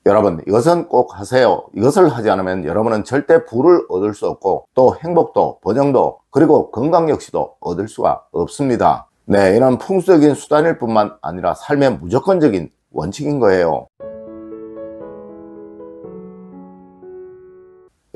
여러분, 이것은 꼭 하세요. 이것을 하지 않으면 여러분은 절대 부를 얻을 수 없고 또 행복도, 번영도, 그리고 건강 역시도 얻을 수가 없습니다. 네, 이런 풍수적인 수단일 뿐만 아니라 삶의 무조건적인 원칙인 거예요.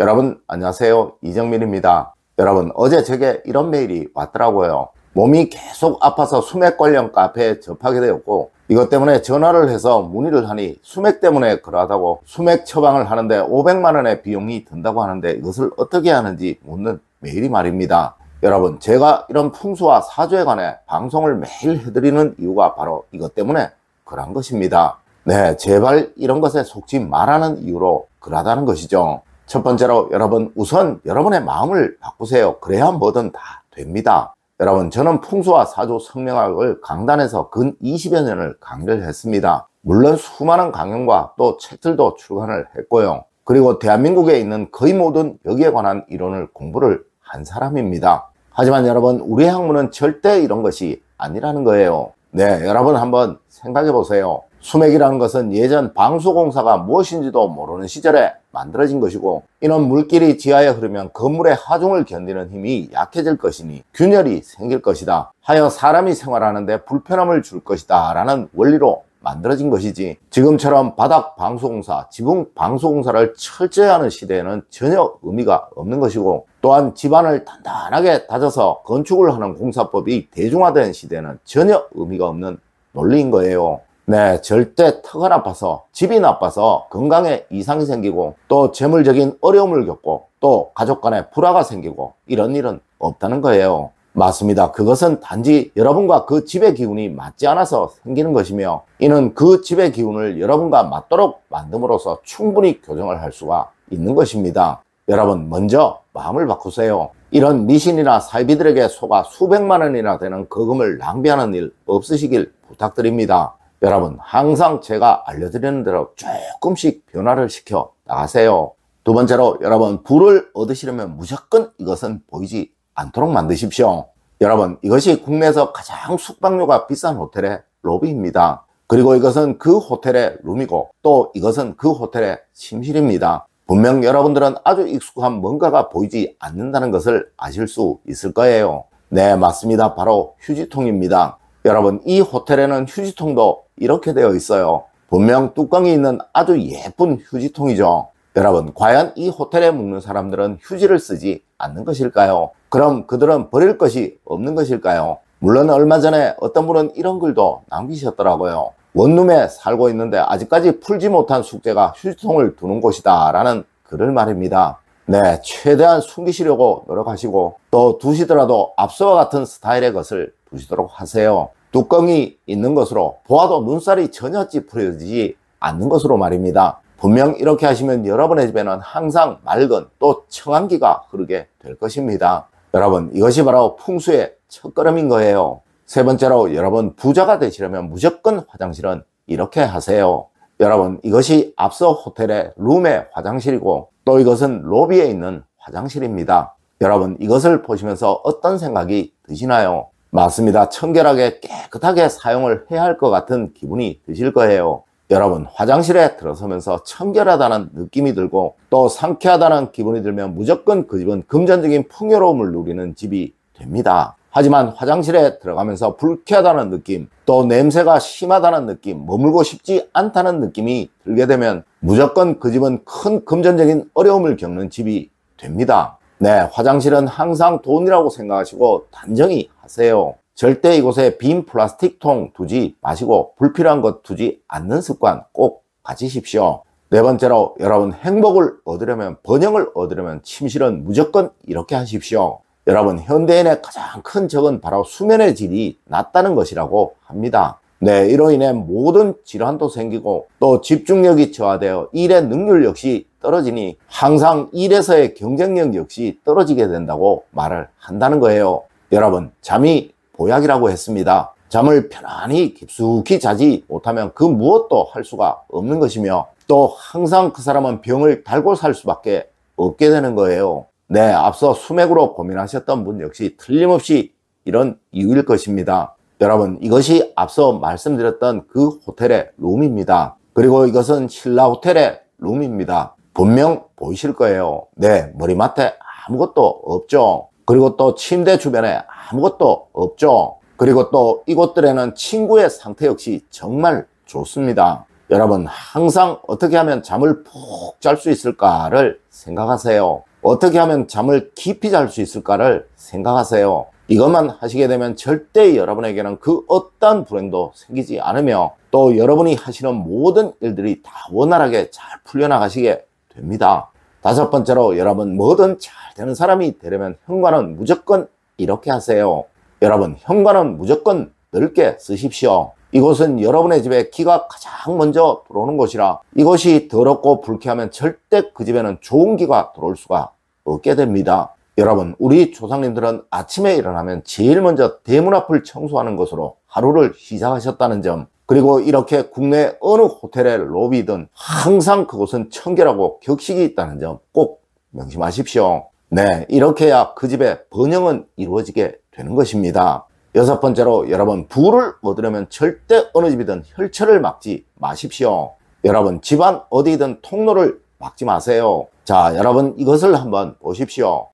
여러분 안녕하세요, 이정민입니다. 여러분, 어제 제게 이런 메일이 왔더라고요. 몸이 계속 아파서 수맥 관련 카페에 접하게 되었고, 이것 때문에 전화를 해서 문의를 하니 수맥 때문에 그러하다고 수맥 처방을 하는데 500만 원의 비용이 든다고 하는데 이것을 어떻게 하는지 묻는 메일이 말입니다. 여러분, 제가 이런 풍수와 사주에 관해 방송을 매일 해드리는 이유가 바로 이것 때문에 그런 것입니다. 네, 제발 이런 것에 속지 말라는 이유로 그러하다는 것이죠. 첫 번째로 여러분, 우선 여러분의 마음을 바꾸세요. 그래야 뭐든 다 됩니다. 여러분, 저는 풍수와 사주 성명학을 강단에서 근 20여 년을 강의를 했습니다. 물론 수많은 강연과 또 책들도 출간을 했고요. 그리고 대한민국에 있는 거의 모든 여기에 관한 이론을 공부를 한 사람입니다. 하지만 여러분, 우리의 학문은 절대 이런 것이 아니라는 거예요. 네, 여러분 한번 생각해 보세요. 수맥이라는 것은 예전 방수공사가 무엇인지도 모르는 시절에 만들어진 것이고, 이는 물길이 지하에 흐르면 건물의 하중을 견디는 힘이 약해질 것이니 균열이 생길 것이다 하여 사람이 생활하는데 불편함을 줄 것이다 라는 원리로 만들어진 것이지, 지금처럼 바닥 방수공사, 지붕 방수공사를 철저히 하는 시대에는 전혀 의미가 없는 것이고, 또한 집안을 단단하게 다져서 건축을 하는 공사법이 대중화된 시대에는 전혀 의미가 없는 논리인 거예요. 네, 절대 턱가 나빠서, 집이 나빠서 건강에 이상이 생기고 또 재물적인 어려움을 겪고 또 가족 간에 불화가 생기고 이런 일은 없다는 거예요. 맞습니다. 그것은 단지 여러분과 그 집의 기운이 맞지 않아서 생기는 것이며, 이는 그 집의 기운을 여러분과 맞도록 만듦으로써 충분히 교정을 할 수가 있는 것입니다. 여러분, 먼저 마음을 바꾸세요. 이런 미신이나 사이비들에게 속아 수백만 원이나 되는 거금을 낭비하는 일 없으시길 부탁드립니다. 여러분, 항상 제가 알려드리는 대로 조금씩 변화를 시켜 나가세요. 두 번째로, 여러분, 부를 얻으시려면 무조건 이것은 보이지 않도록 만드십시오. 여러분, 이것이 국내에서 가장 숙박료가 비싼 호텔의 로비입니다. 그리고 이것은 그 호텔의 룸이고 또 이것은 그 호텔의 침실입니다. 분명 여러분들은 아주 익숙한 뭔가가 보이지 않는다는 것을 아실 수 있을 거예요. 네, 맞습니다. 바로 휴지통입니다. 여러분, 이 호텔에는 휴지통도 이렇게 되어 있어요. 분명 뚜껑이 있는 아주 예쁜 휴지통이죠. 여러분, 과연 이 호텔에 묵는 사람들은 휴지를 쓰지 않는 것일까요? 그럼 그들은 버릴 것이 없는 것일까요? 물론 얼마 전에 어떤 분은 이런 글도 남기셨더라고요. 원룸에 살고 있는데 아직까지 풀지 못한 숙제가 휴지통을 두는 곳이다 라는 글을 말입니다. 네, 최대한 숨기시려고 노력하시고 또 두시더라도 앞서와 같은 스타일의 것을 두시도록 하세요. 뚜껑이 있는 것으로 보아도 눈살이 전혀 찌푸려지지 않는 것으로 말입니다. 분명 이렇게 하시면 여러분의 집에는 항상 맑은 또 청한기가 흐르게 될 것입니다. 여러분, 이것이 바로 풍수의 첫걸음인 거예요. 세 번째로, 여러분 부자가 되시려면 무조건 화장실은 이렇게 하세요. 여러분, 이것이 앞서 호텔의 룸의 화장실이고 또 이것은 로비에 있는 화장실입니다. 여러분, 이것을 보시면서 어떤 생각이 드시나요? 맞습니다. 청결하게 깨끗하게 사용을 해야 할 것 같은 기분이 드실 거예요. 여러분, 화장실에 들어서면서 청결하다는 느낌이 들고 또 상쾌하다는 기분이 들면 무조건 그 집은 금전적인 풍요로움을 누리는 집이 됩니다. 하지만 화장실에 들어가면서 불쾌하다는 느낌, 또 냄새가 심하다는 느낌, 머물고 싶지 않다는 느낌이 들게 되면 무조건 그 집은 큰 금전적인 어려움을 겪는 집이 됩니다. 네, 화장실은 항상 돈이라고 생각하시고 단정히 하세요. 절대 이곳에 빈 플라스틱 통 두지 마시고 불필요한 것 두지 않는 습관 꼭 가지십시오. 네 번째로, 여러분 행복을 얻으려면, 번영을 얻으려면 침실은 무조건 이렇게 하십시오. 여러분, 현대인의 가장 큰 적은 바로 수면의 질이 낮다는 것이라고 합니다. 네, 이로 인해 모든 질환도 생기고 또 집중력이 저하되어 일의 능률 역시 떨어지니 항상 일에서의 경쟁력 역시 떨어지게 된다고 말을 한다는 거예요. 여러분, 잠이 보약이라고 했습니다. 잠을 편안히 깊숙이 자지 못하면 그 무엇도 할 수가 없는 것이며 또 항상 그 사람은 병을 달고 살 수밖에 없게 되는 거예요. 네, 앞서 수맥으로 고민하셨던 분 역시 틀림없이 이런 이유일 것입니다. 여러분, 이것이 앞서 말씀드렸던 그 호텔의 룸입니다. 그리고 이것은 신라 호텔의 룸입니다. 분명 보이실 거예요. 네, 머리맡에 아무것도 없죠. 그리고 또 침대 주변에 아무것도 없죠. 그리고 또 이곳들에는 침구의 상태 역시 정말 좋습니다. 여러분, 항상 어떻게 하면 잠을 푹 잘 수 있을까를 생각하세요. 어떻게 하면 잠을 깊이 잘 수 있을까를 생각하세요. 이것만 하시게 되면 절대 여러분에게는 그 어떤 불행도 생기지 않으며 또 여러분이 하시는 모든 일들이 다 원활하게 잘 풀려나가시게 됩니다. 다섯 번째로, 여러분 뭐든 잘 되는 사람이 되려면 현관은 무조건 이렇게 하세요. 여러분, 현관은 무조건 넓게 쓰십시오. 이곳은 여러분의 집에 기가 가장 먼저 들어오는 곳이라 이곳이 더럽고 불쾌하면 절대 그 집에는 좋은 기가 들어올 수가 없게 됩니다. 여러분, 우리 조상님들은 아침에 일어나면 제일 먼저 대문 앞을 청소하는 것으로 하루를 시작하셨다는 점, 그리고 이렇게 국내 어느 호텔의 로비든 항상 그곳은 청결하고 격식이 있다는 점 꼭 명심하십시오. 네, 이렇게 해야 그 집의 번영은 이루어지게 되는 것입니다. 여섯 번째로, 여러분 불을 얻으려면 절대 어느 집이든 혈처를 막지 마십시오. 여러분, 집안 어디든 통로를 막지 마세요. 자, 여러분 이것을 한번 보십시오.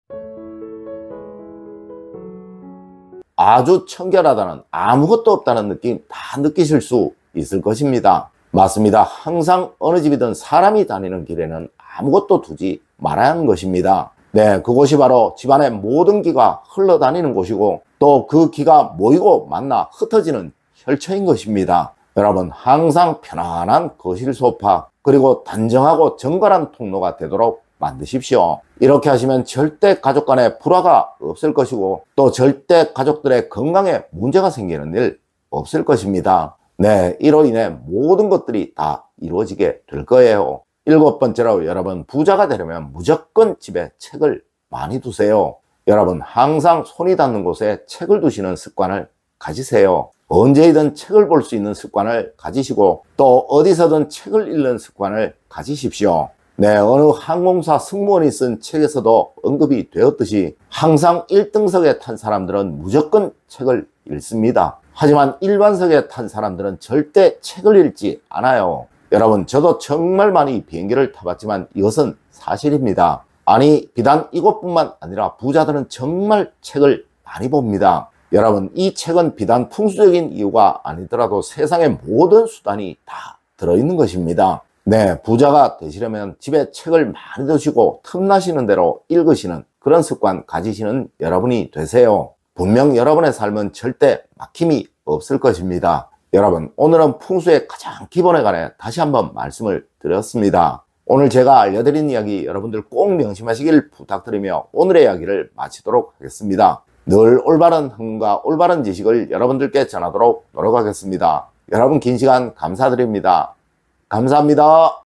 아주 청결하다는, 아무것도 없다는 느낌 다 느끼실 수 있을 것입니다. 맞습니다. 항상 어느 집이든 사람이 다니는 길에는 아무것도 두지 말아야 하는 것입니다. 네, 그곳이 바로 집안의 모든 기가 흘러다니는 곳이고 또 그 기가 모이고 만나 흩어지는 혈처인 것입니다. 여러분, 항상 편안한 거실 소파, 그리고 단정하고 정갈한 통로가 되도록 만드십시오. 이렇게 하시면 절대 가족 간에 불화가 없을 것이고 또 절대 가족들의 건강에 문제가 생기는 일 없을 것입니다. 네, 이로 인해 모든 것들이 다 이루어지게 될 거예요. 일곱 번째로, 여러분 부자가 되려면 무조건 집에 책을 많이 두세요. 여러분, 항상 손이 닿는 곳에 책을 두시는 습관을 가지세요. 언제든 책을 볼 수 있는 습관을 가지시고 또 어디서든 책을 읽는 습관을 가지십시오. 네, 어느 항공사 승무원이 쓴 책에서도 언급이 되었듯이 항상 1등석에 탄 사람들은 무조건 책을 읽습니다. 하지만 일반석에 탄 사람들은 절대 책을 읽지 않아요. 여러분, 저도 정말 많이 비행기를 타봤지만 이것은 사실입니다. 아니, 비단 이곳뿐만 아니라 부자들은 정말 책을 많이 봅니다. 여러분, 이 책은 비단 풍수적인 이유가 아니더라도 세상의 모든 수단이 다 들어있는 것입니다. 네, 부자가 되시려면 집에 책을 많이 두시고 틈나시는 대로 읽으시는 그런 습관 가지시는 여러분이 되세요. 분명 여러분의 삶은 절대 막힘이 없을 것입니다. 여러분, 오늘은 풍수의 가장 기본에 관해 다시 한번 말씀을 드렸습니다. 오늘 제가 알려드린 이야기 여러분들 꼭 명심하시길 부탁드리며 오늘의 이야기를 마치도록 하겠습니다. 늘 올바른 흥과 올바른 지식을 여러분들께 전하도록 노력하겠습니다. 여러분, 긴 시간 감사드립니다. 감사합니다.